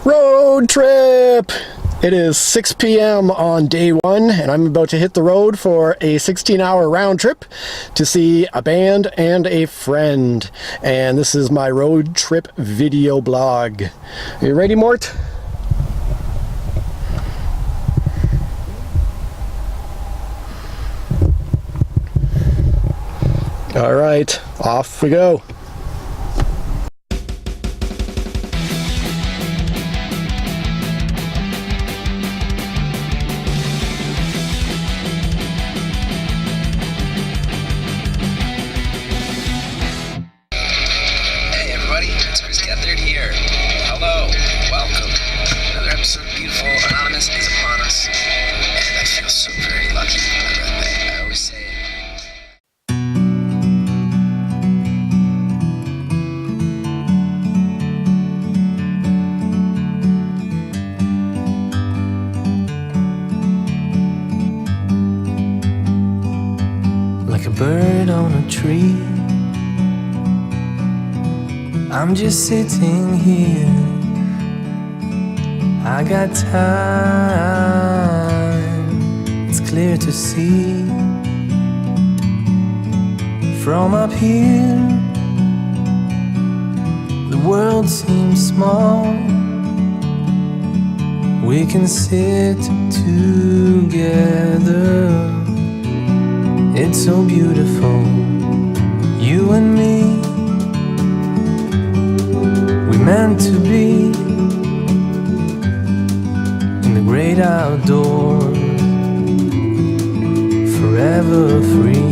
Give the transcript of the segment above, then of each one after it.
Road trip! It is 6 p.m. on day one, and I'm about to hit the road for a 16-hour round trip to see a band and a friend. And this is my road trip video blog. Are you ready, Mort? All right, off we go. Like a bird on a tree, I'm just sitting here. I got time, it's clear to see. From up here, the world seems small. We can sit together. It's so beautiful, you and me. We meant to be in the great outdoors, forever free.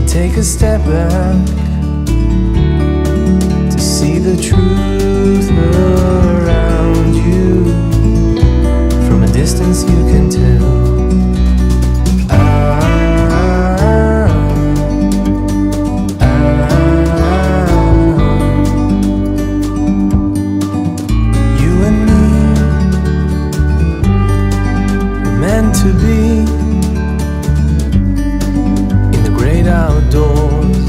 Take a step back to see the truth around you. From a distance you can tell. You and me were meant to be outdoors,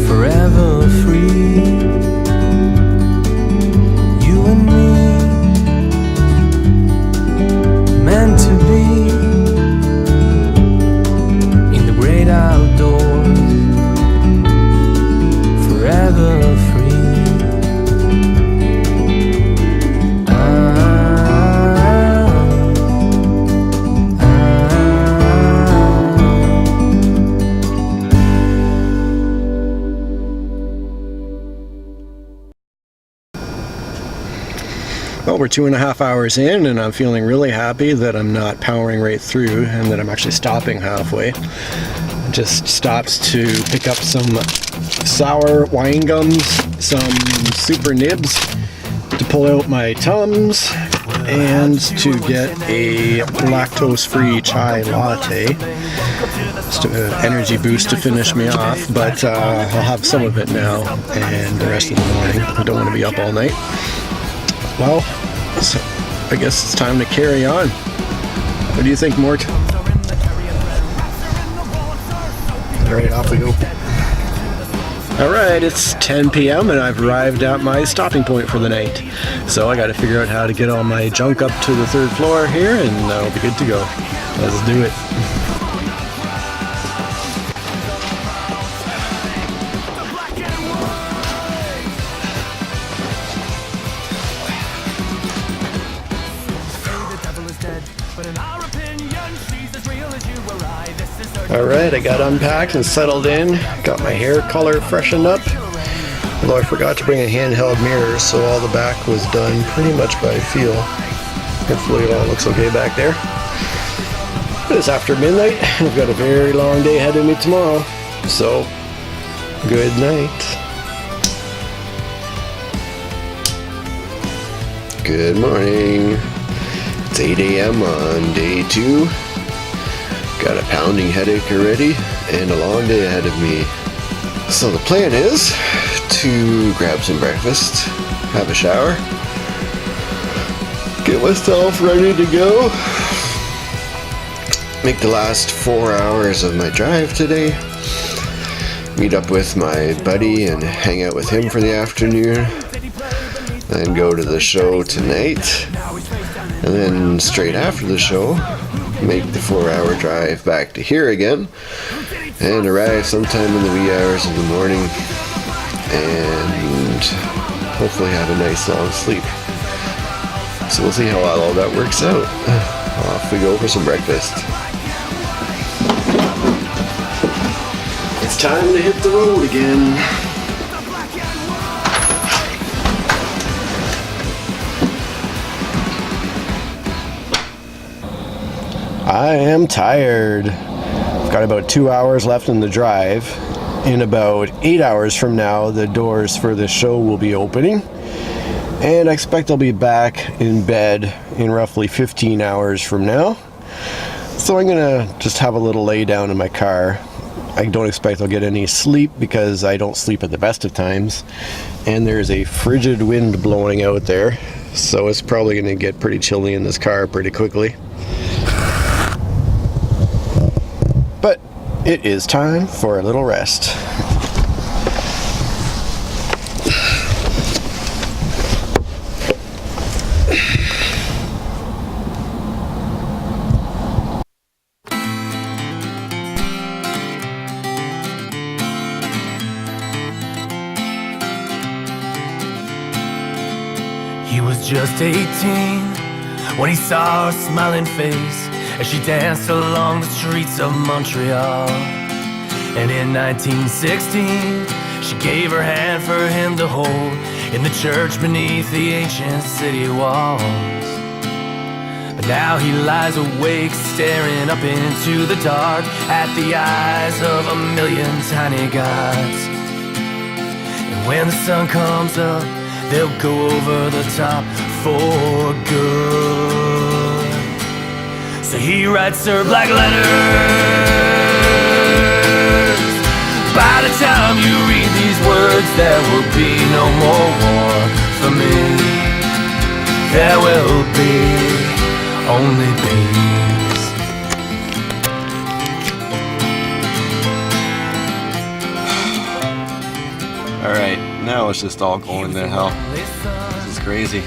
forever free. You and me, meant to be in the great outdoors, forever free. Well, we're 2.5 hours in, and I'm feeling really happy that I'm not powering right through and that I'm actually stopping halfway. Just stopped to pick up some sour wine gums, some super nibs to pull out my Tums, and to get a lactose-free chai latte. Just an energy boost to finish me off, but I'll have some of it now and the rest of the morning. I don't want to be up all night. Well, so I guess it's time to carry on. What do you think, Mort? Alright, off we go. Alright, it's 10 p.m. and I've arrived at my stopping point for the night. So I gotta figure out how to get all my junk up to the 3rd floor here, and I'll be good to go. Let's do it. Alright, I got unpacked and settled in, got my hair color freshened up, although I forgot to bring a handheld mirror, so all the back was done pretty much by feel. Hopefully it all looks okay back there. It's after midnight, I've got a very long day ahead of me tomorrow, so good night. Good morning. It's 8 a.m. on day 2. Got a pounding headache already and a long day ahead of me. So the plan is to grab some breakfast, have a shower, get myself ready to go, make the last 4 hours of my drive today, meet up with my buddy and hang out with him for the afternoon, then go to the show tonight, and then straight after the show, make the 4-hour drive back to here again, and arrive sometime in the wee hours of the morning, and hopefully have a nice long sleep. So we'll see how all that works out. Off we go for some breakfast. It's time to hit the road again. I am tired. I've got about 2 hours left in the drive. In about 8 hours from now, the doors for the show will be opening. And I expect I'll be back in bed in roughly 15 hours from now. So I'm gonna just have a little lay down in my car. I don't expect I'll get any sleep because I don't sleep at the best of times. And there's a frigid wind blowing out there. So it's probably gonna get pretty chilly in this car pretty quickly. But it is time for a little rest. He was just 18 when he saw her smiling face as she danced along the streets of Montreal. And in 1916, she gave her hand for him to hold in the church beneath the ancient city walls. But now he lies awake, staring up into the dark at the eyes of a million tiny gods. And when the sun comes up, they'll go over the top for good. So he writes her black letters. By the time you read these words, there will be no more war for me. There will be only peace. Alright, now it's just all going to hell. This is crazy.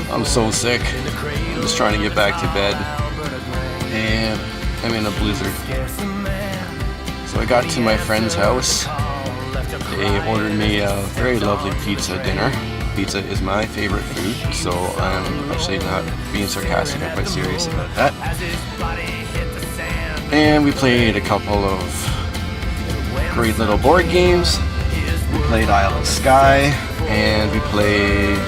I'm so sick. I'm just trying to get back to bed. And I'm in a blizzard. So I got to my friend's house. They ordered me a very lovely pizza dinner. Pizza is my favorite food, so I'm actually not being sarcastic, I'm quite serious about that. And we played a couple of great little board games. We played Isle of Skye, and we played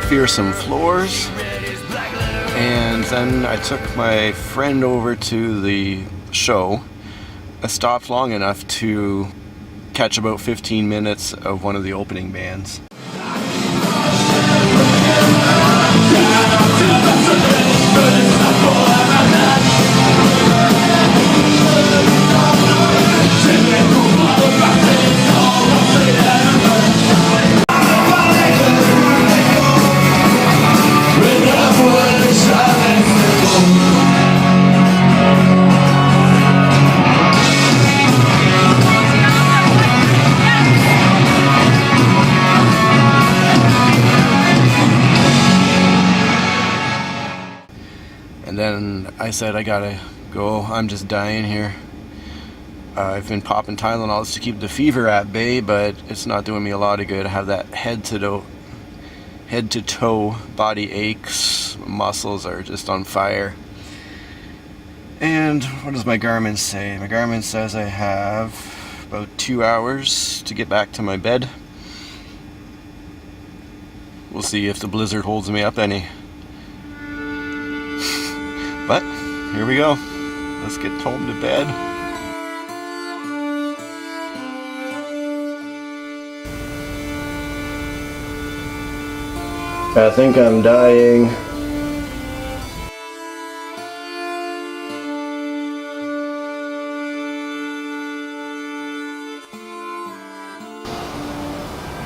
Fearsome Floors. And then I took my friend over to the show. I stopped long enough to catch about 15 minutes of one of the opening bands. And then I said, I gotta go, I'm just dying here. I've been popping Tylenols to keep the fever at bay, but it's not doing me a lot of good. I have that head to toe body aches, muscles are just on fire. And what does my Garmin say? My Garmin says I have about 2 hours to get back to my bed. We'll see if the blizzard holds me up any. But here we go. Let's get home to bed. I think I'm dying.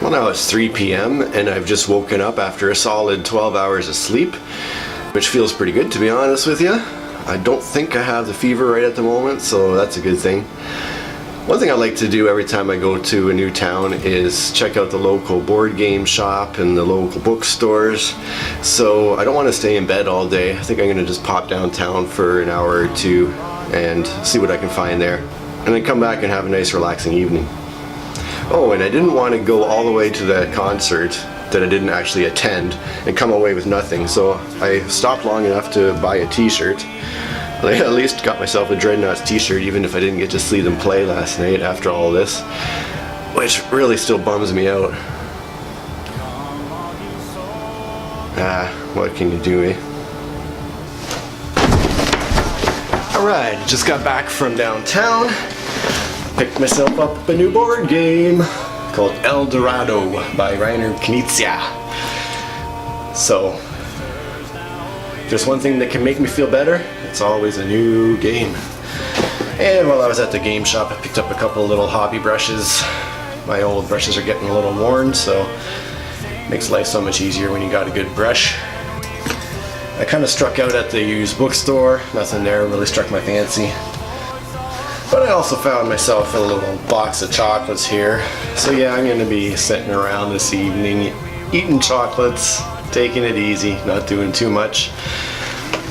Well, now it's 3 p.m. and I've just woken up after a solid 12 hours of sleep, which feels pretty good, to be honest with you. I don't think I have the fever right at the moment, so that's a good thing. One thing I like to do every time I go to a new town is check out the local board game shop and the local bookstores. So I don't want to stay in bed all day. I think I'm going to just pop downtown for an hour or two and see what I can find there. And then come back and have a nice relaxing evening. Oh, and I didn't want to go all the way to that concert that I didn't actually attend and come away with nothing. So I stopped long enough to buy a t-shirt. I at least got myself a Dreadnoughts t-shirt, even if I didn't get to see them play last night after all this, which really still bums me out. What can you do, eh? Alright, just got back from downtown. Picked myself up a new board game called El Dorado by Rainer Knizia. So, if there's one thing that can make me feel better, it's always a new game. And while I was at the game shop, I picked up a couple little hobby brushes. My old brushes are getting a little worn, so it makes life so much easier when you got a good brush. I kind of struck out at the used bookstore. Nothing there really struck my fancy. But I also found myself a little box of chocolates here. So yeah, I'm going to be sitting around this evening, eating chocolates, taking it easy, not doing too much.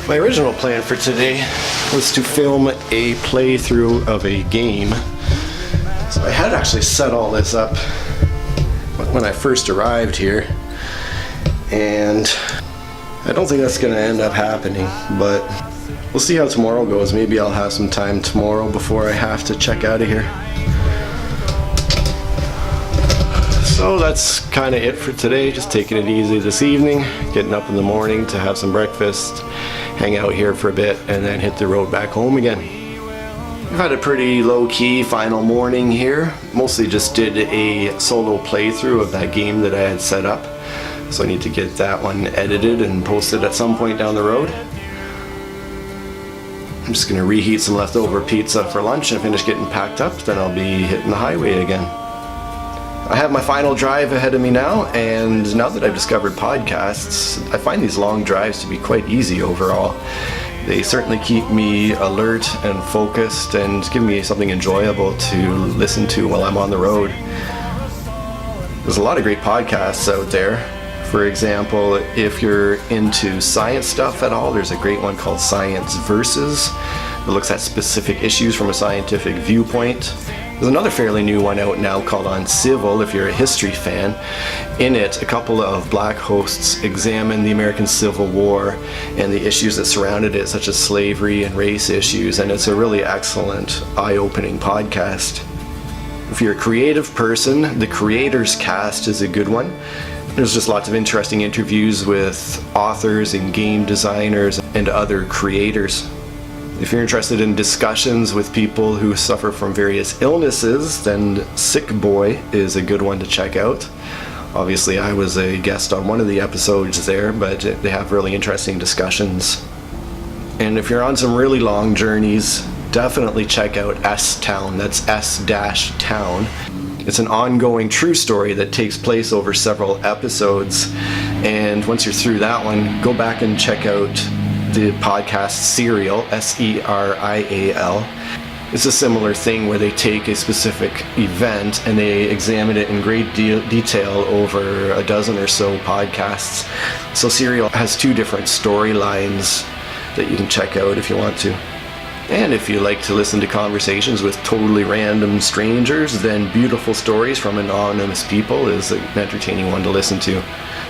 My original plan for today was to film a playthrough of a game. So I had actually set all this up when I first arrived here, and I don't think that's going to end up happening, but we'll see how tomorrow goes. Maybe I'll have some time tomorrow before I have to check out of here. So that's kind of it for today. Just taking it easy this evening, getting up in the morning to have some breakfast, hang out here for a bit, and then hit the road back home again. I've had a pretty low-key final morning here. Mostly just did a solo playthrough of that game that I had set up. So I need to get that one edited and posted at some point down the road. I'm just going to reheat some leftover pizza for lunch and finish getting packed up, then I'll be hitting the highway again. I have my final drive ahead of me now, and now that I've discovered podcasts, I find these long drives to be quite easy overall. They certainly keep me alert and focused and give me something enjoyable to listen to while I'm on the road. There's a lot of great podcasts out there. For example, if you're into science stuff at all, there's a great one called Science Versus that looks at specific issues from a scientific viewpoint. There's another fairly new one out now called On Civil, if you're a history fan. In it, a couple of black hosts examine the American Civil War and the issues that surrounded it, such as slavery and race issues, and it's a really excellent, eye-opening podcast. If you're a creative person, the Creators Cast is a good one. There's just lots of interesting interviews with authors and game designers and other creators. If you're interested in discussions with people who suffer from various illnesses, then Sick Boy is a good one to check out. Obviously, I was a guest on one of the episodes there, but they have really interesting discussions. And if you're on some really long journeys, definitely check out S-Town. That's S-Town. It's an ongoing true story that takes place over several episodes. And once you're through that one, go back and check out the podcast Serial, S-E-R-I-A-L. It's a similar thing where they take a specific event and they examine it in great detail over a dozen or so podcasts. So Serial has two different storylines that you can check out if you want to. And if you like to listen to conversations with totally random strangers, then Beautiful Stories from Anonymous People is an entertaining one to listen to.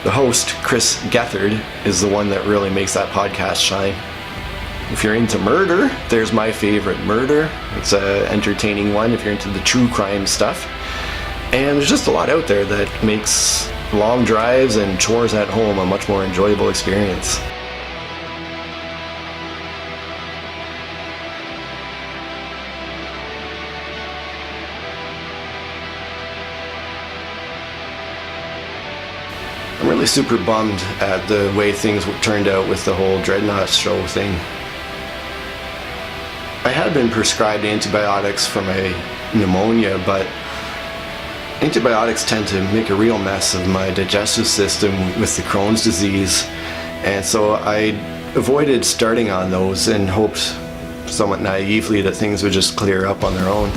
The host, Chris Gethard, is the one that really makes that podcast shine. If you're into murder, there's my favorite, Murder. It's an entertaining one if you're into the true crime stuff. And there's just a lot out there that makes long drives and chores at home a much more enjoyable experience. I'm really super bummed at the way things turned out with the whole Dreadnoughts show thing. I had been prescribed antibiotics for my pneumonia, but Antibiotics tend to make a real mess of my digestive system with the Crohn's disease, and so I avoided starting on those and hoped somewhat naively that things would just clear up on their own.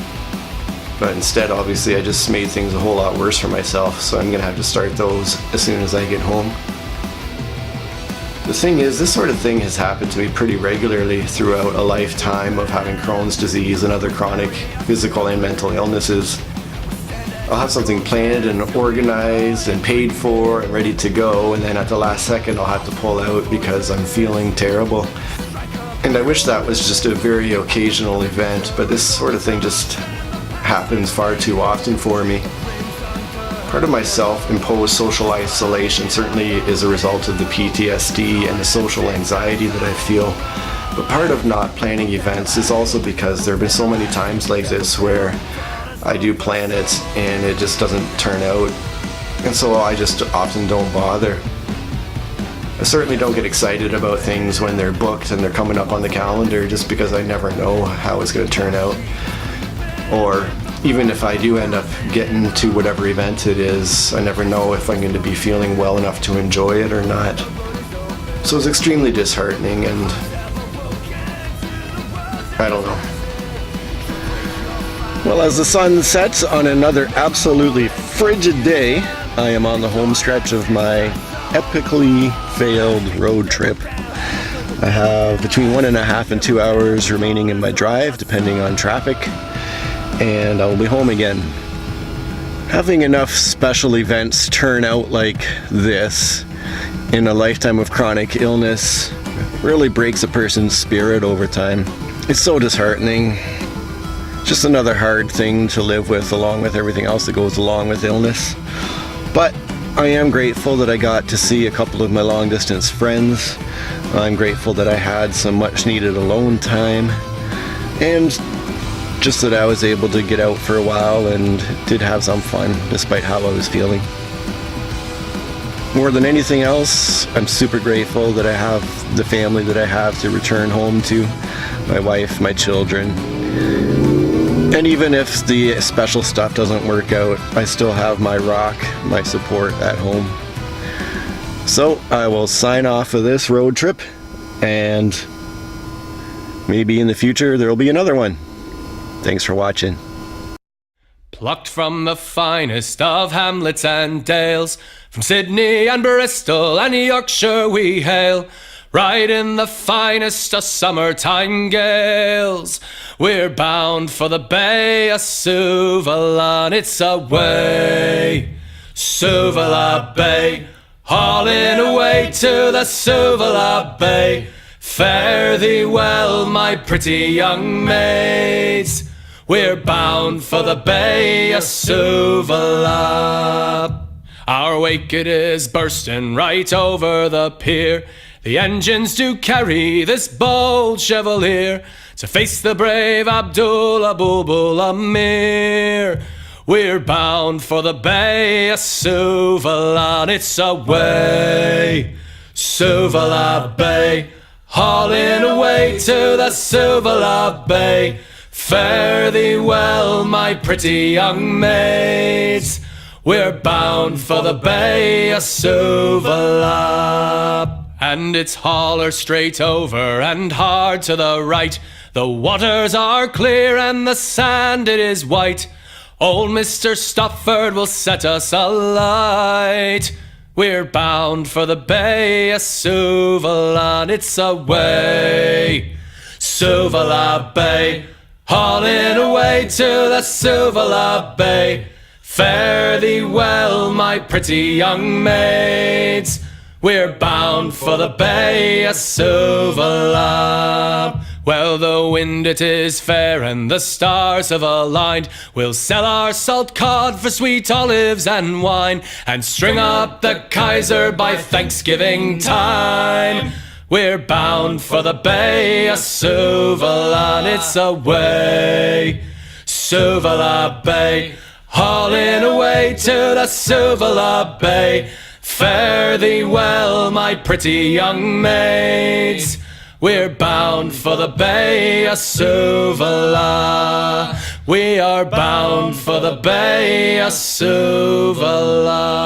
But instead, obviously, I just made things a whole lot worse for myself, so I'm gonna have to start those as soon as I get home. The thing is, this sort of thing has happened to me pretty regularly throughout a lifetime of having Crohn's disease and other chronic physical and mental illnesses. I'll have something planned and organized and paid for and ready to go, and then at the last second I'll have to pull out because I'm feeling terrible. And I wish that was just a very occasional event, but this sort of thing just happens far too often for me. Part of my self-imposed social isolation certainly is a result of the PTSD and the social anxiety that I feel. But part of not planning events is also because there have been so many times like this where I do plan it and it just doesn't turn out, and so I just often don't bother. I certainly don't get excited about things when they're booked and they're coming up on the calendar, just because I never know how it's going to turn out. Or even if I do end up getting to whatever event it is, I never know if I'm going to be feeling well enough to enjoy it or not. So it's extremely disheartening, and I don't know. Well, as the sun sets on another absolutely frigid day, I am on the home stretch of my epically failed road trip. I have between 1.5 and 2 hours remaining in my drive, depending on traffic, and I will be home again. Having enough special events turn out like this in a lifetime of chronic illness really breaks a person's spirit over time. It's so disheartening. Just another hard thing to live with, along with everything else that goes along with illness. But I am grateful that I got to see a couple of my long distance friends. I'm grateful that I had some much needed alone time, and just that I was able to get out for a while and did have some fun despite how I was feeling. More than anything else, I'm super grateful that I have the family that I have to return home to, my wife, my children. And even if the special stuff doesn't work out, I still have my rock, my support at home. So I will sign off of this road trip, and maybe in the future there will be another one. Thanks for watching. Plucked from the finest of hamlets and dales, from Sydney and Bristol and Yorkshire we hail. Right in the finest of summertime gales, we're bound for the Bay of Suvla, and it's away, Suvla Bay, hauling away to the Suvla Bay. Fare thee well, my pretty young maids, we're bound for the Bay of Suvla. Our wake it is bursting right over the pier. The engines do carry this bold chevalier to face the brave Abdullah Bulbul Amir. We're bound for the Bay of Suvla, and it's away, Suvla Bay, hauling away to the Suvla Bay. Fare thee well, my pretty young maids, we're bound for the Bay of Suvla. And it's hauler straight over and hard to the right. The waters are clear and the sand it is white. Old Mr. Stopford will set us alight. We're bound for the Bay of Suvla, and it's away, Suvla Bay, hauling away to the Suvla Bay. Fare thee well, my pretty young maids, we're bound for the Bay of Suvla. Well, the wind it is fair and the stars have aligned. We'll sell our salt cod for sweet olives and wine, and string up the Kaiser by Thanksgiving time. We're bound for the Bay of Suvla, and it's away, Suvla Bay, hauling away to the Suvla Bay. Fare thee well, my pretty young maids, we're bound for the Bay of Suvla. We are bound for the Bay of Suvela.